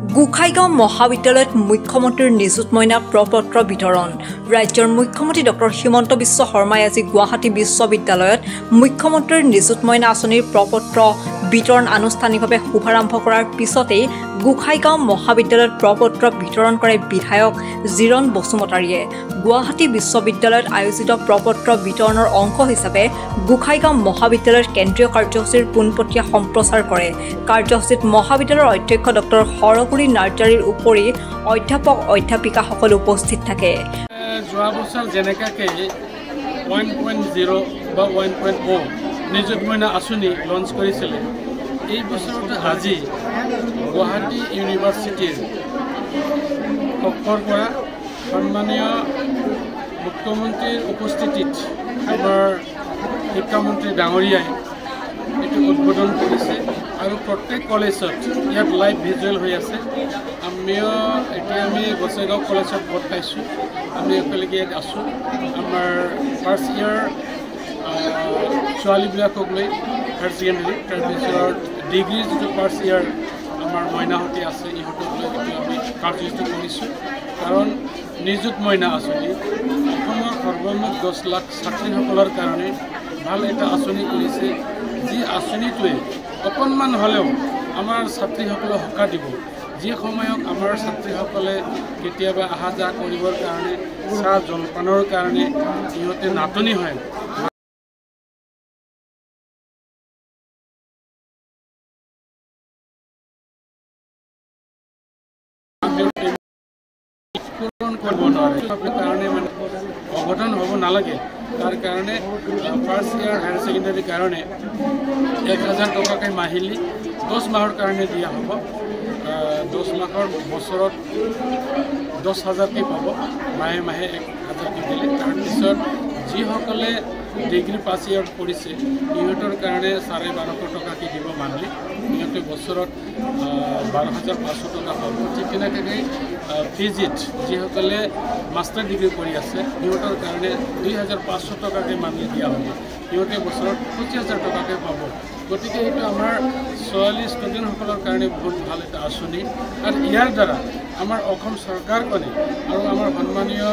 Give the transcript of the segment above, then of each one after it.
গোসাইগাঁও মহাবিদ্যালয়ত মুখ্যমন্ত্ৰীৰ নিযুত মইনা প্ৰপত্ৰ বিতৰণ ৰাজ্যৰ মুখ্যমন্ত্ৰী ডক্টৰ হিমন্ত বিশ্ব শৰ্মাই আজি গুৱাহাটী বিশ্ববিদ্যালয়ত মুখ্যমন্ত্ৰীৰ নিযুত মইনা আঁচনিৰ প্ৰপত্ৰ বিতৰণ আনুষ্ঠানিকভাৱে শুভাৰম্ভ কৰাৰ পিছতেই গোসাইগাঁও মহাবিদ্যালয়ত প্ৰপত্ৰ বিতৰণ কৰে বিধায়ক জিৰণ বসুমতাৰীয়ে গুৱাহাটী বিশ্ববিদ্যালয়ত আয়োজিত প্ৰপত্ৰ বিতৰণৰ অংশ হিচাপে গোসাইগাঁও মহাবিদ্যালয়ৰ কেন্দ্ৰীয় কাৰ্যসূচীৰ পোনপটীয়া সম্প্ৰচাৰ কৰে কাৰ্যসূচীত মহাবিদ্যালয়ৰ অধ্যক্ষ ডক্টৰ হৰগুৰি নাৰ্জাৰীৰ উপৰি অধ্যাপক অধ্যাপিকাসকল উপস্থিত থাকে যোৱা বছৰ যেনেকাকে 1.0 বা 1.0 নিযুত মইনা আঁচনি লঞ্চ কৰিছিল এই বছৰতে আজি গুৱাহাটী ইউনিভাৰ্চিটিৰ পক্ষৰ পৰা সন্মানীয় মুখ্যমন্ত্ৰীৰ উপস্থিতিত আমাৰ শিক্ষামন্ত্ৰী ডাঙৰীয়াই এইটো উদ্বোধন কৰিছে আৰু প্ৰত্যেক কলেজত ইয়াত লাইভ ভিজুৱেল হৈ আছে আমিও এতিয়া আমি গোসাইগাঁও কলেজত ভোট পাইছোঁ আমি একেলগে ইয়াত আছোঁ আমাৰ ফাৰ্ষ্ট ইয়াৰ ছোৱালীবিলাকক লৈ হায়াৰ ছেকেণ্ডেৰী তাৰপিছত ডিগ্ৰী যিটো ফাৰ্ষ্ট ইয়াৰ আমাৰ মইনাহঁতে আছে ইহঁতক লৈ এইটো আমি কাৰ্যসূচী কৰিছোঁ কাৰণ নিযুত মইনা আঁচনি অসমৰ সৰ্বমুঠ 10 লাখ ছাত্ৰীসকলৰ কাৰণে ভাল এটা আঁচনি কৰিছে যি আঁচনিটোৱে অকণমান হ'লেও আমাৰ ছাত্ৰীসকলক সকাহ দিব যি সময়ত আমাৰ ছাত্ৰীসকলে কেতিয়াবা অহা যোৱা কৰিবৰ কাৰণে চাহ জলপানৰ কাৰণে সিহঁতে নাটনি হয় কৰিব নোৱাৰে কাৰণে মানে অঘটন হ'ব নালাগে তাৰ কাৰণে ফাৰ্ষ্ট ইয়াৰ হায়াৰ ছেকেণ্ডেৰীৰ কাৰণে 1000 টকাকৈ মাহিলী 10 মাহৰ কাৰণে দিয়া হ'ব 10 মাহৰ বছৰত 10,000কৈ পাব মাহে মাহে 1000কৈ দিলে তাৰপিছত যিসকলে ডিগ্ৰী পাছ ইয়াৰ কৰিছে সিহঁতৰ কাৰণে 1250 টকাকৈ দিব মান্থলি সিহঁতে বছৰত 12,500 টকা পাব ঠিক তেনেকৈ পিজিত যিসকলে মাষ্টাৰ ডিগ্ৰী কৰি আছে সিহঁতৰ কাৰণে 2,500 টকাকৈ মান্থলি দিয়া হ'ব সিহঁতে বছৰত 25,000 টকাকৈ পাব গতিকে এইটো আমাৰ ছোৱালী ষ্টুডেণ্টসকলৰ কাৰণে বহুত ভাল এটা আঁচনি আৰু ইয়াৰ দ্বাৰা আমাৰ অসম চৰকাৰখনে আৰু আমাৰ সন্মানীয়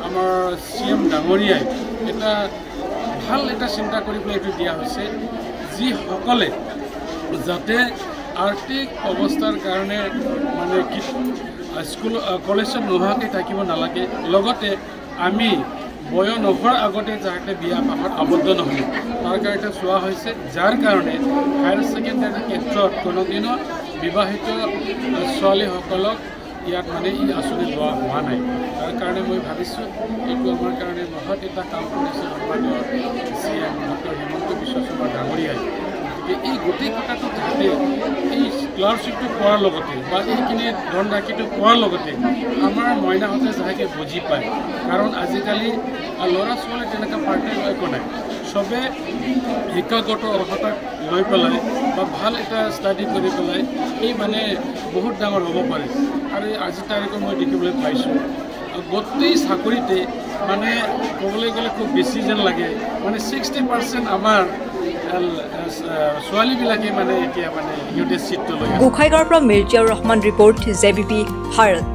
আমাৰ CM ডাঙৰীয়াই এটা ভাল এটা চিন্তা কৰি পেলাই এইটো দিয়া হৈছে যিসকলে যাতে আৰ্থিক অৱস্থাৰ কাৰণে মানে স্কুল কলেজত নোহোৱাকৈ থাকিব নালাগে লগতে আমি বয়স নোহোৱাৰ আগতে যাতে বিয়া পাশত আবদ্ধ নহয় তাৰ কাৰণে চোৱা হৈছে যাৰ কাৰণে হায়াৰ ছেকেণ্ডেৰীৰ ক্ষেত্ৰত কোনোদিনো বিবাহিত ছোৱালীসকলক ইয়াত মানে এই আঁচনি লোৱা হোৱা নাই তাৰ কাৰণে মই ভাবিছোঁ এইটো আমাৰ কাৰণে মহৎ এটা কাম কৰিছে সন্মানীয় CM ডক্টৰ হিমন্ত বিশ্ব শৰ্মা ডাঙৰীয়াই গতিকে এই গোটেই কথাটো যাতে এই স্কলাৰশ্বিপটো পোৱাৰ লগতে বা এইখিনি ধনৰাশিটো পোৱাৰ লগতে আমাৰ মইনাহঁতে যাতে বুজি পায় কাৰণ আজিকালি ল'ৰা ছোৱালী তেনেকৈ পাৰ্টাইম একো নাই চবে শিক্ষাগত অৰ্হতাক লৈ পেলাই বা ভাল এটা ষ্টাডি কৰি পেলাই এই মানে বহুত ডাঙৰ হ'ব পাৰে আৰু আজিৰ তাৰিখত মই দেখিবলৈ পাইছোঁ গোটেই চাকৰিতে মানে ক'বলৈ গ'লে খুব বেছি যেন লাগে মানে 60% আমাৰ ছোৱালীবিলাকে মানে এতিয়া মানে সিহঁতে চিটটো লৈ গোসাইগাঁৱৰ পৰা মিৰ্জিয়াউৰ ৰহমান ৰিপৰ্ট JBP ভাৰত।